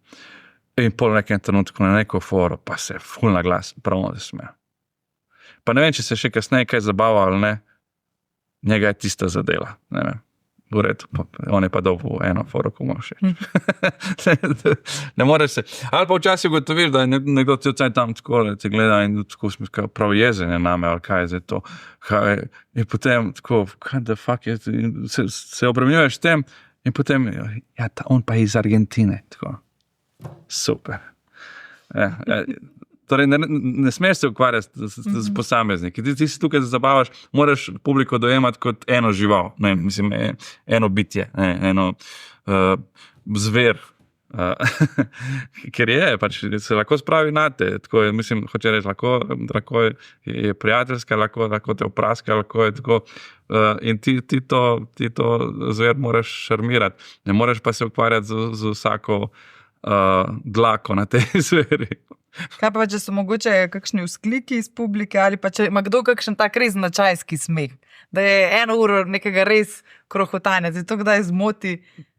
In pol nekem trenutku na neko foro, pa se ful na glas, pravno se smeja. Pa ne vem, če se še kasneje kaj zabava ali ne, njega je tista zadela, ne vem. V redu, on je pa dobil eno foro, ko mu všeč. Ne moreš se. Ali pa včasih ugotoviš, da je nekdo ti vcaj tam tako te gleda in tako smo prav jezenje name, ali kaj je zdaj to. In potem tako, what the fuck je, se obremenjuješ tem in potem, on pa je iz Argentine, tako. Super. Torej, ne smeš se ukvarjati z posamezniki. Ti si tukaj zabavaš, moraš publiko dojemati kot eno žival, mislim, eno bitje, eno zver. Ker pač se lahko spravi na te, tako je, mislim, hoče reči, lahko je prijateljska, lahko te opraska, lahko je tako, in ti to zver moraš šarmirati, ne moreš pa se ukvarjati z vsako dlako na tej zveri. Kaj pa, če so mogoče kakšni vzkliki iz publike ali pa če ima kdo kakšen tak res značajski smeh, da je 1 uro nekega res krohotanja, zdaj to kdaj zmoti?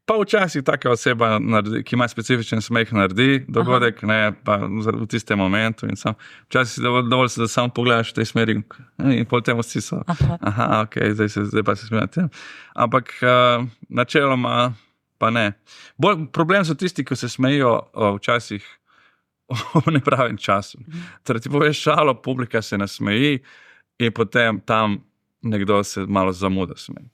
Pa včasih taka oseba, ki ima specifičen smeh, naredi dogodek, ne, pa v tistem momentu in včasih si dovolj, da samo pogledaš v tej smeri in pol temu vsi so, ok, zdaj pa se smejati. Ampak načeloma pa ne. Problem so tisti, ki se smejijo včasih v nepravem času. Torej ti poveš šalo, publika se nasmeji in potem tam nekdo se malo zamuda smeji.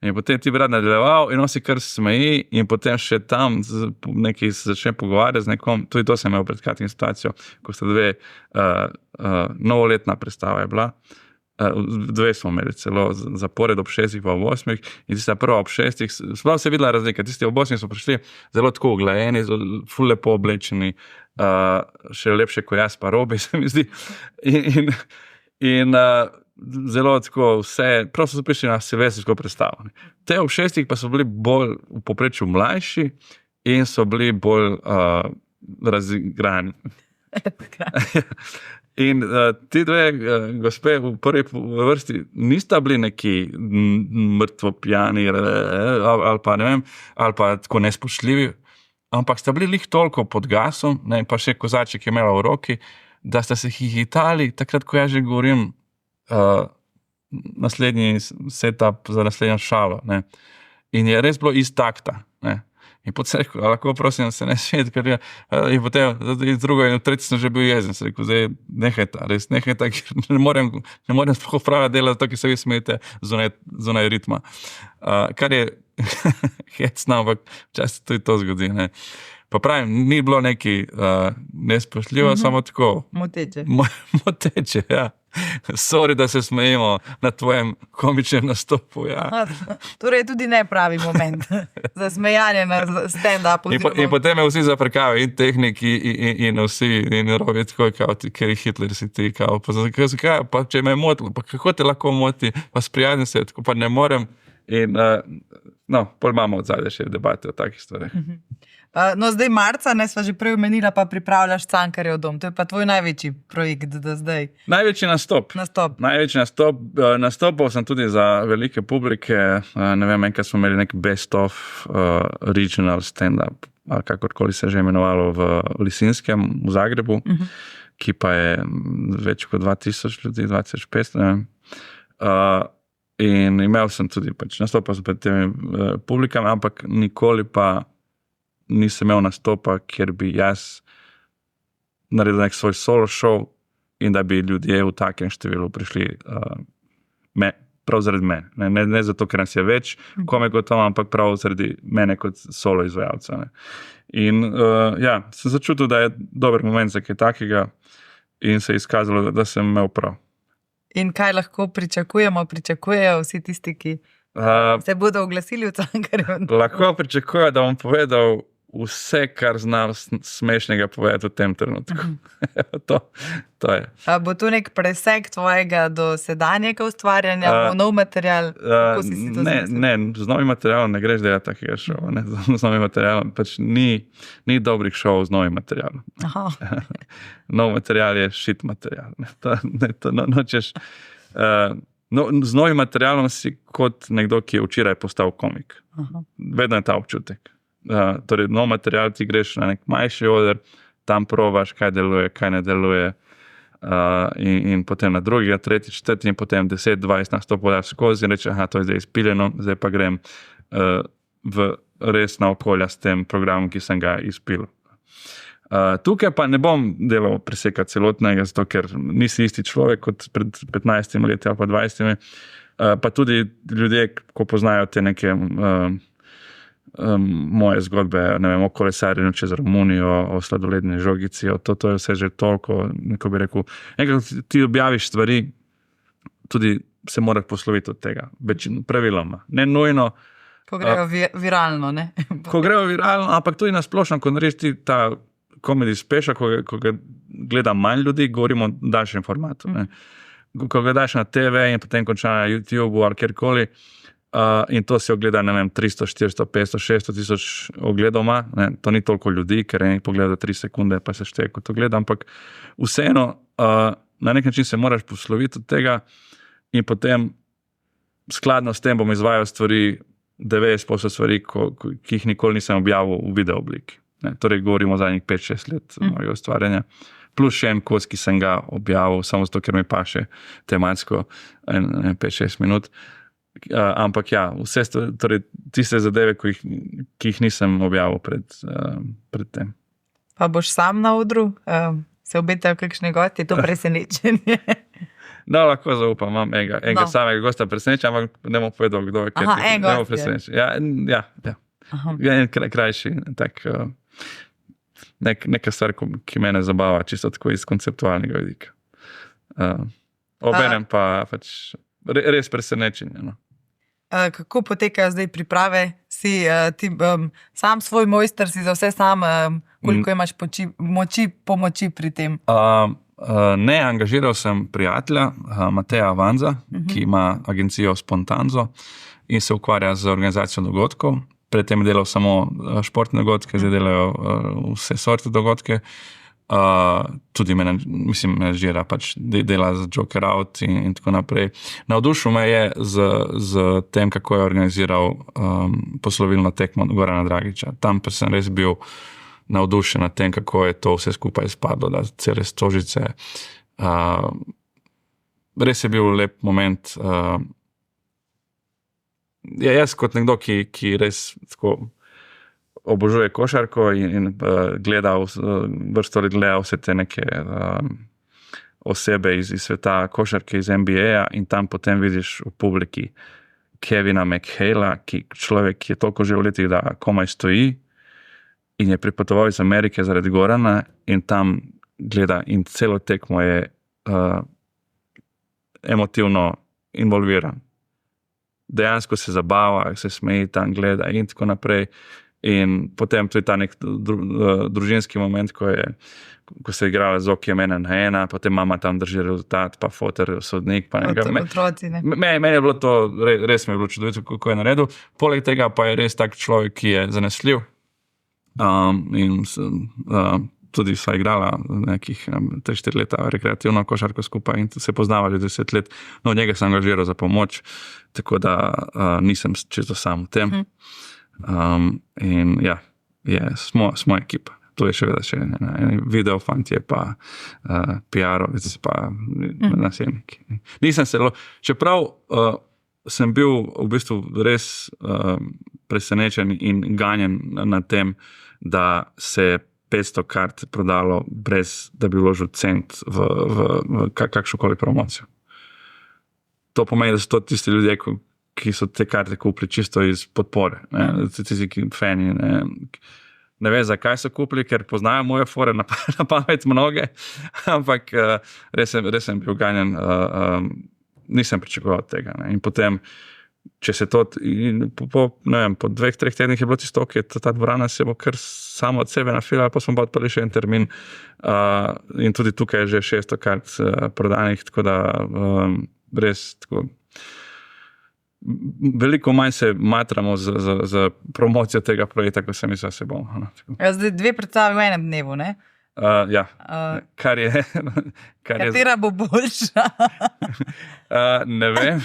In potem ti bi rad nadaljeval in on se kar smeji in potem še tam nekaj se začne pogovarjati z nekom. Tudi to sem imel pred kratkim situacijo, ko sta 2 novoletna predstava je bila Dve smo imeli celo zapored ob 6 pa ob 8 in tista prva ob 6, sploh se je videla razlika. Tisti ob 8 so prišli zelo tako uglajeni, ful lepo oblečeni, še lepše kot jaz pa Robi, se mi zdi. In zelo tako vse, prav so prišli na silvestrsko predstavo. Te ob 6 pa so bili bolj v povprečju mlajši in so bili bolj razigrani. In ti dve gospe v prvi vrsti nista bili neki mrtvo pijani ali pa ne vem, ali pa tako nespoštljivi, ampak sta bili lih toliko pod gasom, ne, pa še kozaček je imela v roki, da sta se hihitali, takrat, ko jaz že govorim naslednji setup za naslednjo šalo. Ne. In je res bilo iz takta. Ne. In potem rekel, lahko prosim, se ne smeti, ker je, in potem drugo in tretji sem že bil jezen, sem rekel, zdaj nehajta, ker ne morem sploh prava dela, zato, ker se vi smete zunaj ritma. Kar je hecno, ampak včasih tudi to zgodi. Ne. Pa pravim, ni bilo neki nespoštljivo, samo tako. Moteče. Moteče, ja. Sorry, da se smejimo na tvojem komičnem nastopu. Ja. Torej tudi ne pravi moment za smejanje na stand-upu. In potem me vsi zaprkavajo, in tehniki, in vsi, in Robi tako, ker je Hitler si ti, zakaj, pa če me je motilo, pa kako te lahko moti, pa sprijaznim se, tako pa ne morem. In pol imamo od zadaj še debate o takih stvareh. No, zdaj marca, ne sva že prej omenila, pa pripravljaš Cankarjev dom. To je pa tvoj največji projekt do zdaj. Največji nastop. Največji nastop. Nastopal sem tudi za velike publike. Ne vem, enkrat smo imeli nek best of regional stand-up, ali kakorkoli se je že imenovalo v Lisinskem, v Zagrebu, ki pa je več kot 2000 ljudi, 2500, ne vem. In imel sem tudi, nastopal sem pred temi publikami, ampak nikoli pa nisem imel nastopa, kjer bi jaz naredil nek svoj solo show in da bi ljudje v takem številu prišli prav zaradi mene. Ne zato, ker nas je več komikov tam, ampak prav zaradi mene kot solo izvajalca. Ne. In sem začutil, da je dober moment za kaj takega in se je izkazalo, da sem imel prav. In kaj lahko pričakujejo vsi tisti, ki se bodo oglasili v Cankarjevem domu? Lahko pričakujejo, da bom povedal vse, kar znam smešnega povedati v tem trenutku. To je. Bo to nek presek tvojega dosedanjega ustvarjanja, bo nov material? Ne, z novim materialom ne greš delati takega šova. Z novim materialom, ni dobrih šov z novim materialom. Nov material je shit material. Z novim materialom si kot nekdo, ki je včeraj postal komik. Vedno je ta občutek. Torej, nov material ti greš na nek manjši oder, tam probaš, kaj deluje, kaj ne deluje, in potem na drugega, tretji, četrti in potem 10-20 nastopov daš skozi in reče, to je zdaj izpiljeno, zdaj pa grem v resna okolja s tem programom, ki sem ga izpil. Tukaj pa ne bom delal preseka celotnega, zato ker nisi isti človek kot pred 15 leti ali pa 20, pa tudi ljudje, ko poznajo te neke moje zgodbe, ne vem, o kolesarjenju čez Romunijo, o sladoledni žogici, to je vse že toliko, neko bi rekel, enkrat ti objaviš stvari, tudi se moraš posloviti od tega, praviloma, ne nujno. Ko grejo viralno, ne? Ko grejo viralno, ampak tudi nasplošno, ko narediš ti ta comedy special, ko ga gleda manj ljudi, govorimo o daljšem formatu, ne? Ko ga daš na TV in potem konča na YouTubeu ali kjerkoli, in to si ogleda, ne vem, 300, 400, 500, 600 tisoč ogledov ima, to ni toliko ljudi, ker eni pogleda 3 sekunde, pa se šteje kot ogleda, ampak vseeno, na nek način se moraš posloviti od tega in potem skladno s tem bom izvajal stvari, 90% stvari, ki jih nikoli nisem objavil v video obliki. Torej, govorimo o zadnjih 5-6 let mojega ustvarjanja. Plus še en kos, ki sem ga objavil, samo zato, ker mi paše tematsko 5-6 minut. Ampak ja, vse torej, tiste zadeve, ki jih nisem objavil pred tem. Pa boš sam na odru? Se obetajo kakšne gosti? Je to presenečenje? No, lahko zaupam, imam enega samega gosta presenečenja, ampak ne bom povedal, kdo je. En gost je. Ja. En krajši, tak, neka stvar, ki mene zabava, čisto tako iz konceptualnega vidika. Obenem pa pač res presenečenje. No. Kako potekajo zdaj priprave? Si ti sam svoj mojster, si za vse sam, koliko imaš pomoči pri tem? Ne, angažiral sem prijatelja, Mateja Vanza, ki ima agencijo Spontanzo in se ukvarja z organizacijo dogodkov. Predtem je delal samo športne dogodke, zdaj delajo vse sorte dogodke. Tudi menedžira, pač dela za Joker Out in tako naprej. Navdušil me je z tem, kako je organiziral poslovilno tekmo Gorana Dragića. Tam pa sem res bil navdušen nad tem, kako je to vse skupaj izpadlo, da cele Stožice. Res je bil lep moment. Jaz kot nekdo, ki res tako obožuje košarko in gleda vse te neke osebe iz sveta košarke, iz NBA in tam potem vidiš v publiki Kevina McHale'a, človek, ki je toliko že v letih, da komaj stoji in je pripotoval iz Amerike zaradi Gorana in tam gleda in celo tekmo je emotivno involviran. Dejansko se zabava, se smeji tam, gleda in tako naprej. In potem tudi ta nek družinski moment, ko se je igrala z Okijem 1-1, potem mama tam drži rezultat, pa foter, sodnik. Otroci, ne? Meni je bilo to, res mi je bilo čudovito, kako je naredil. Poleg tega pa je res tak človek, ki je zanesljiv. In tudi sva igrala nekih 3-4 leta rekreativno košarko skupaj in se poznava že 10 let. No, njega sem angažiral za pomoč, tako da nisem čisto sam v tem. In ja, smo ekipa. To je še video fantje, pa PR-ovec, pa nasledniki. Nisem se, čeprav sem bil v bistvu res presenečen in ganjen nad tem, da se 500 kart prodalo brez, da bi vložil cent v kakšnokoli promocijo. To pomeni, da so to tisti ljudje, ki so te karte kupili čisto iz podpore. Tisti fani. Ne vem, zakaj so kupili, ker poznajo moje fore na pamet mnoge, ampak res sem bil ganjen, nisem pričakoval tega. Ne. In potem, če se to, po 2-3 tednih je bilo tisto, ki je ta dvorana se bo kar samo od sebe nafilala, pa smo pa odprli še en termin in tudi tukaj je že 600 kart prodanih, tako da res tako. Veliko manj se matramo za promocijo tega projekta, ko se mi se bom. Zdaj 2 predstave v enem dnevu, ne? Ja, Katera bo boljša? Ne vem,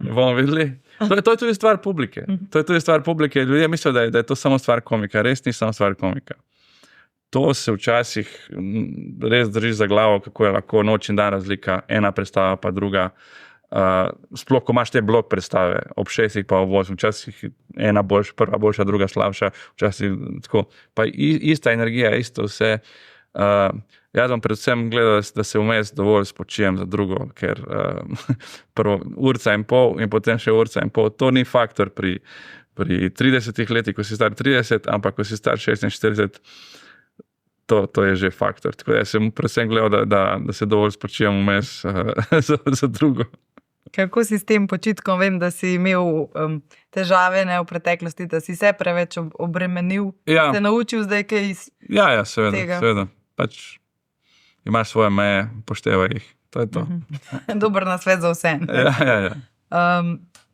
ne bomo videli. To je tudi stvar publike. Ljudje mislijo, da je to samo stvar komika. Res ni samo stvar komika. To se včasih res drži za glavo, kako je lahko noč in dan razlika, ena predstava pa druga. Sploh, ko imaš te blok predstave, ob 6 pa ob 8, včasih ena boljša, prva boljša, druga slabša, včasih tako. Pa ista energija, isto vse. Jaz bom predvsem gledal, da se vmes dovolj spočijem za drugo, ker prvo 1,5 in potem še 1,5. To ni faktor pri 30 letih, ko si star 30, ampak ko si star 46, to je že faktor. Tako da sem predvsem gledal, da se dovolj spočijem vmes za drugo. Kako si s tem počitkom? Vem, da si imel težave v preteklosti, da si se preveč obremenil. Ja. Se naučil zdaj kaj iz Ja, tega? seveda. Pač imaš svoje meje, poštevaj jih. To je to. Dober nasvet za vse. Ja.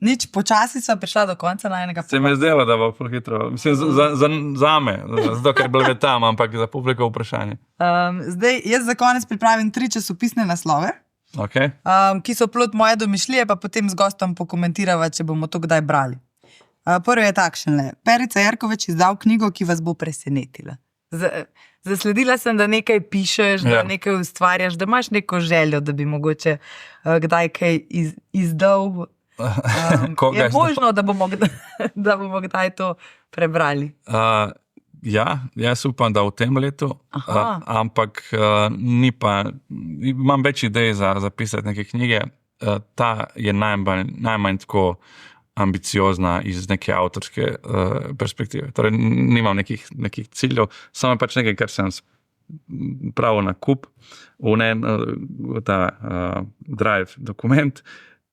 Nič, počasi sva prišla do konca najnega. Se mi je zdelo, da bo pohitro. Mislim, za me, zato ker blevetam, ampak za publiko vprašanje. Zdaj, jaz za konec pripravim 3 časopisne naslove, Okay. ki so plod moje domišljije, pa potem z gostom pokomentirava, če bomo to kdaj brali. Prvi je takšen. Perica Jerkovič izdal knjigo, ki vas bo presenetila. Zasledila sem, da nekaj pišeš, da nekaj ustvarjaš, da imaš neko željo, da bi mogoče kdaj kaj izdal. Je možno, da bomo kdaj to prebrali? Ja, jaz upam, da v tem letu, ampak imam več idej za zapisati neke knjige. Ta je najmanj tako ambiciozna iz neke avtorske perspektive. Torej, nimam nekih ciljev, samo pač nekaj, kar sem pravo nakup v ta Drive dokument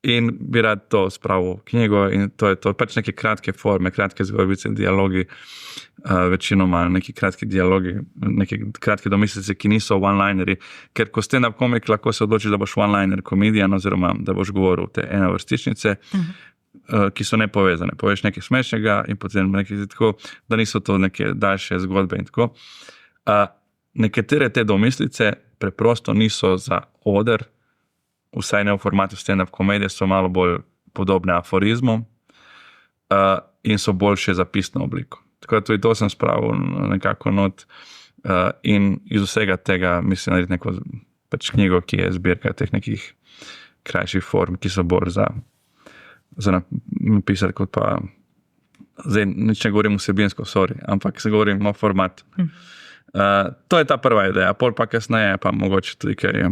in bi rad to spravil v knjigo in to je to, pač neke kratke forme, kratke zgodbice, dialogi, večinoma neki kratki dialogi, neke kratke domislice, ki niso one-lineri, ker ko stand-up komik lahko se odločiš, da boš one-liner komedijan oziroma da boš govoril te enovrstičnice, ki so nepovezane. Poveš nekaj smešnega in potem nekaj tako, da niso to neke daljše zgodbe in tako. Nekatere te domislice preprosto niso za oder, vsaj ne v formatu stand-up komedije, so malo bolj podobne aforizmom in so boljše za pisno obliko. Tako da tudi to sem spravil nekako not in iz vsega tega mislim narediti neko pač knjigo, ki je zbirka teh nekih krajših form, ki so bolj za napisati kot pa zdaj nič ne govorim vsebinsko, sorry, ampak se govorim o formatu. To je ta prva ideja, pol pa kasneje pa mogoče tudi kaj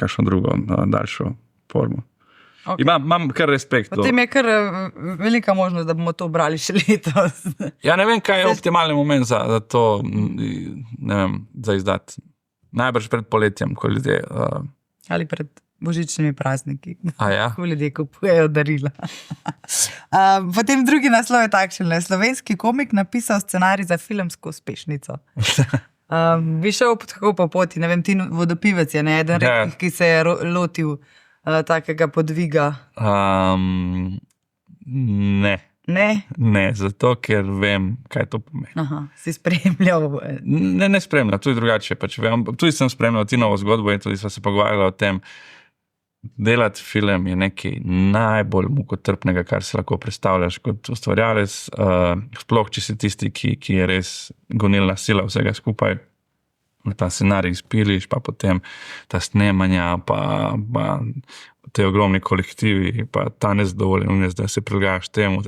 kakšno drugo daljšo formo. Okay. Imam kar respekt. Potem je kar velika možnost, da bomo to brali še letos. Ja, ne vem, kaj je optimalni moment za to, ne vem, za izdati. Najbrž pred poletjem, ko ljudje... Ali pred božičnimi prazniki. Ja? Ko ljudje kupujejo darila. Potem drugi naslov je takšen. Slovenski komik napisal scenarij za filmsko uspešnico. Bi šel tako po poti, ne vem, Tin Vodopivec je eden redkih, ki se je lotil takega podviga. Ne. Ne? Ne, zato ker vem, kaj to pomeni. Aha, si spremljal? Ne spremljal, tudi drugače. Pač vem, tudi sem spremljal Tinovo zgodbo in tudi sva se pogovarjala o tem, delati film je nekaj najbolj mukotrpnega, kar se lahko predstavljaš kot ustvarjalec, sploh če si tisti, ki je res gonilna sila vsega skupaj. Ta scenarij izpiliš, pa potem ta snemanja, pa te ogromni kolektivi, pa ta nezadovoljenost, da se prilagajaš temu,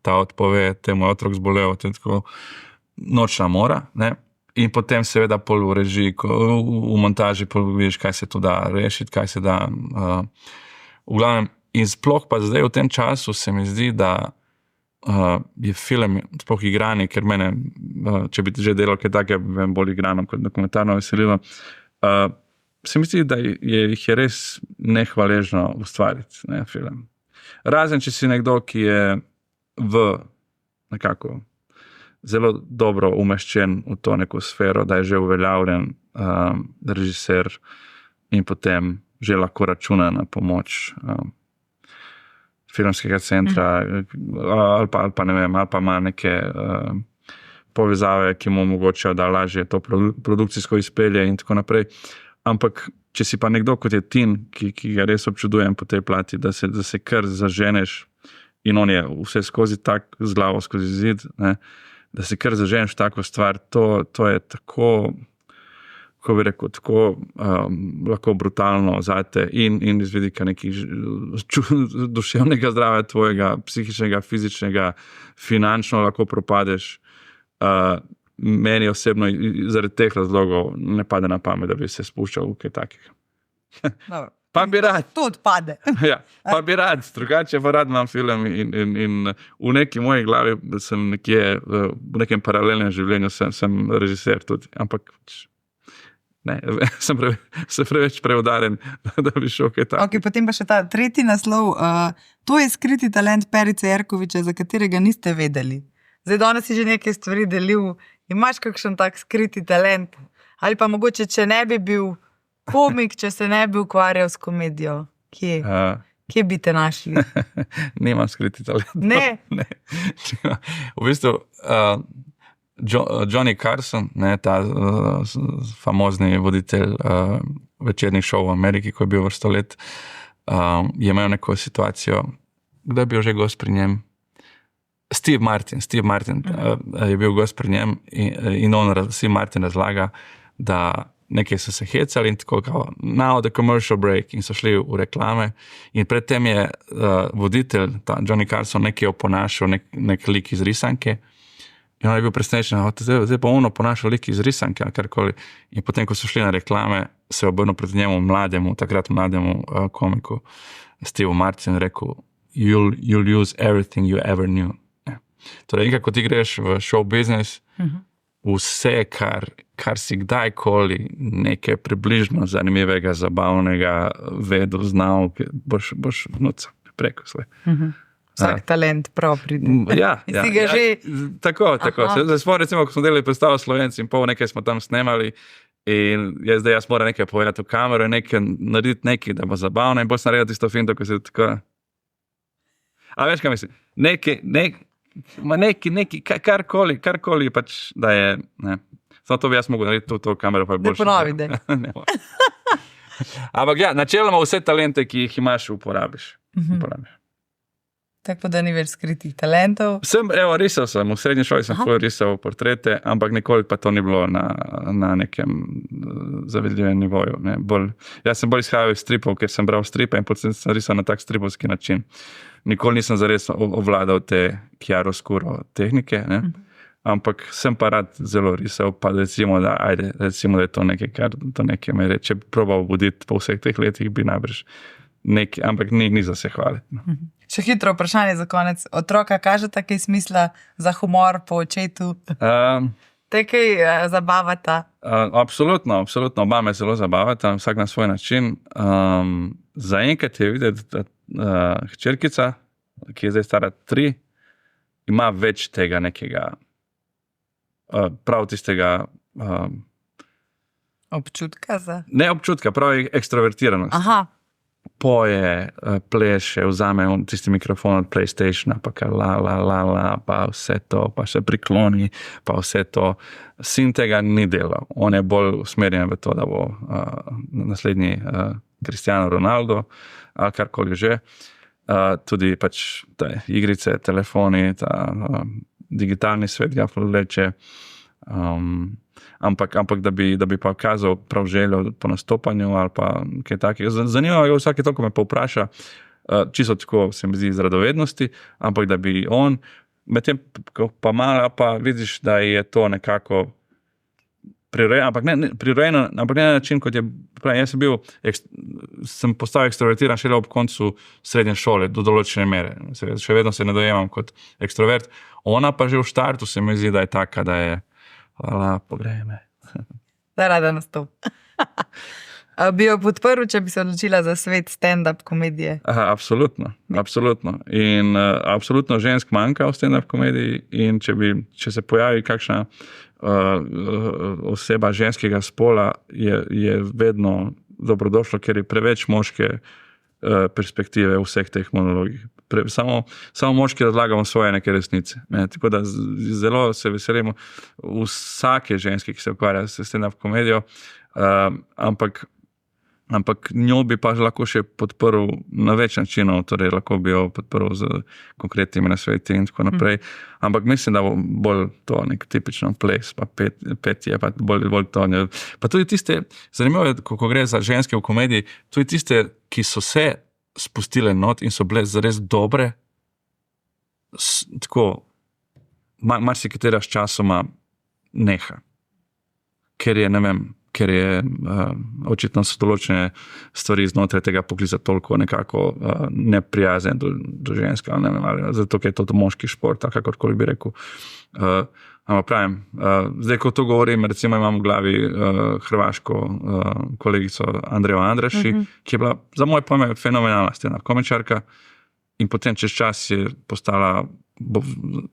ta odpove, temu je otrok zbolel, tako nočna mora, ne? In potem seveda pol v režiji, v montaži pol vidiš, kaj se tu da rešiti, kaj se da v glavnem. In sploh pa zdaj v tem času se mi zdi, da je film sploh igrani, ker mene, če bi že delal kaj take, vem, bolj igrano kot dokumentarno veselilo, se mi zdi, da jih je res nehvaležno ustvariti, ne, film. Razen, če si nekdo, ki je v nekako zelo dobro umeščen v to neko sfero, da je že uveljavljen režiser in potem že lahko računa na pomoč filmskega centra ali pa ne vem, ali pa ima neke povezave, ki mu omogočajo, da lažje to produkcijsko izpelje in tako naprej. Ampak če si pa nekdo kot je Tin, ki ga res občudujem po tej plati, da se kar zaženeš in on je vse skozi tak z glavo skozi zid, ne, da se kar zaženeš v tako stvar, to je tako, kako bi rekel, tako lahko brutalno zate in iz vidika nekih duševnega zdravja tvojega, psihičnega, fizičnega, finančno lahko propadeš. Meni osebno zaradi teh razlogov ne pade na pamet, da bi se spuščal v kaj takih. Dobro. Pa bi rad. To odpade. Ja, pa bi rad, drugače pa rad imam film in v neki moji glavi sem nekje, v nekem paralelnem življenju sem režiser tudi, ampak ne, sem preveč preudaren, da bi šel kaj tako. Ok, potem pa še ta tretji naslov, to je skriti talent Perice Jerkovića, za katerega niste vedeli. Zdaj, danes si že nekaj stvari delil, imaš kakšen tak skriti talent? Ali pa mogoče, če ne bi bil komik, če se ne bi ukvarjal s komedijo, kje bi te našli? Nimam skriti talent. Ne? Ne. V bistvu, Johnny Carson, ne, ta famozni voditelj večernih šov v Ameriki, ko je bil vrsto let, je imel neko situacijo, kdo je bil že gost pri njem? Steve Martin je bil gost pri njem in Steve Martin razlaga, da nekaj so se hecali in tako kao, now the commercial break, in so šli v reklame in predtem je voditelj, ta Johnny Carson, nekaj oponašal, nek lik iz risanke in on je bil presenečen, zdaj pa ono ponašal lik iz risanke ali karkoli, in potem, ko so šli na reklame, se je obrnil proti njemu, takrat mlademu komiku Steve Martin rekel, you'll use everything you ever knew. Torej, ko ti greš v show business, vse, kar kar si kdajkoli nekaj približno zanimivega, zabavnega vedel, znal, boš nuca preko svoje. Vsak talent prav pride. Si ga že... Tako. Zdaj smo, recimo, ko smo delali predstavo Slovenci in pol nekaj smo tam snemali in zdaj jaz moram nekaj povedati v kamero in narediti nekaj, da bo zabavno in bolj sem naredil tisto finto, ko se tako... A veš, kaj mislim? Karkoli pač, da je... Ne. Samo to bi jaz mogel narediti, to kamero pa je boljše. Ne ponovi, da. Ampak ja, načeloma vse talente, ki jih imaš, uporabiš. Tako da ni več skritih talentov. Risal sem, v srednji šoli sem risal portrete, ampak nikoli pa to ni bilo na nekem zavedljivem nivoju. Ne. Jaz sem bolj izhajal iz stripov, ker sem bral stripe in potem sem risal na tak stripovski način. Nikoli nisem zares ovladal te chiaroscuro tehnike, ne. Ampak sem pa rad zelo risal, pa recimo, da je to nekaj, kar to nekaj me reče. Če bi probal buditi po vseh teh letih, bi najbrž nekaj, ampak ni za se hvaliti. No. Še hitro vprašanje za konec. Otroka kažeta kaj smisla za humor po očetu? Te kaj zabavata? Absolutno. Oba me zelo zabavata, vsak na svoj način. Zaenkrat je videti, da hčerkica, ki je zdaj stara 3, ima več tega nekega prav tistega... Občutka za... Ne občutka, prav ekstrovertiranost. Aha. Poje, pleše, vzame tisti mikrofon od PlayStationa, pa kar la, pa vse to, pa še prikloni, pa vse to. Sin tega ni delal. On je bolj usmerjen v to, da bo naslednji Cristiano Ronaldo, ali karkoli že. Tudi pač igrice, telefoni, digitalni svet ga vleče. Ampak da bi pa kazal prav željo po nastopanju ali pa kaj takega. Zanima ga vsake toliko me povpraša, čisto tako se mi zdi iz radovednosti, ampak da bi on, medtem pa malo pa vidiš, da je to nekako prirojeno, ampak ne na način, kot je, jaz sem postal ekstrovertiran šele ob koncu srednje šole, do določene mere. Še vedno se ne dojemam kot ekstrovert. Ona pa že v štartu se mi zdi, da je taka, da je hvala, pogrej me. Da rada nastop. Bi jo podprl, če bi se odločila za svet stand-up komedije? Absolutno. In absolutno žensk manjka v stand-up komediji in če se pojavi kakšna oseba ženskega spola, je vedno dobrodošlo, ker je preveč moške perspektive v vseh teh monologih. Samo moški razlagamo svoje neke resnice. Ne? Tako da zelo se veselimo vsake ženske, ki se ukvarja s stand-up komedijo, ampak njo bi pa lahko še podprl na več načinov, torej lahko bi jo podprl z konkretnimi nasveti in tako naprej. Ampak mislim, da bo bolj to nek tipično ples, pa petje, pa bolj to. Pa tudi tiste, zanimivo je, ko gre za ženske v komediji, tudi tiste, ki so se spustile not in so bile zares dobre, tako, marsikatera s časoma neha. Ker je očitno so določene stvari znotraj tega poklica toliko nekako neprijazen do ženske, zato ker je to moški šport, ali kakorkoli bi rekel. Ampak pravim, zdaj, ko to govorim, recimo imam v glavi hrvaško kolegico Andrejo Andraši, ki je bila za moje pojme fenomenalna stand-up komičarka in potem čez čas je postala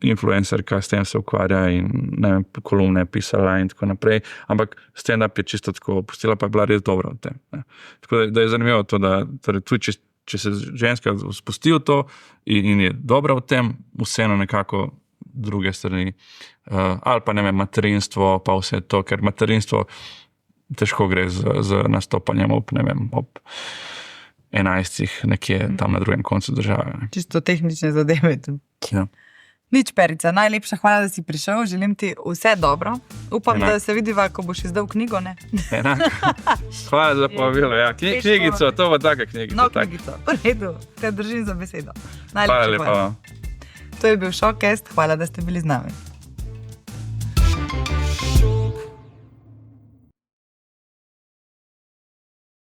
influencerka, s tem se ukvarja in kolumne pisala in tako naprej, ampak stand-up je čisto tako, pustila pa je bila res dobra v tem. Ne. Tako da je zanimivo to, da tudi če se ženska spusti v to in je dobra v tem, vseeno nekako druge strani, ali pa materinstvo, pa vse to, ker materinstvo težko gre z nastopanjem ob 11 nekje tam na drugem koncu države. Ne. Čisto tehnične zadeve tu. Ja. Nič, Perica, najlepša hvala, da si prišel, želim ti vse dobro. Upam, da se vidiva, ko boš izdal knjigo, ne? Enako. Hvala za povabilo, ja. Knjigico, to bo taka knjigica. No, knjigico, v redu, te držim za besedo. Hvala lepa. To je bil Showcast, hvala, da ste bili z nami.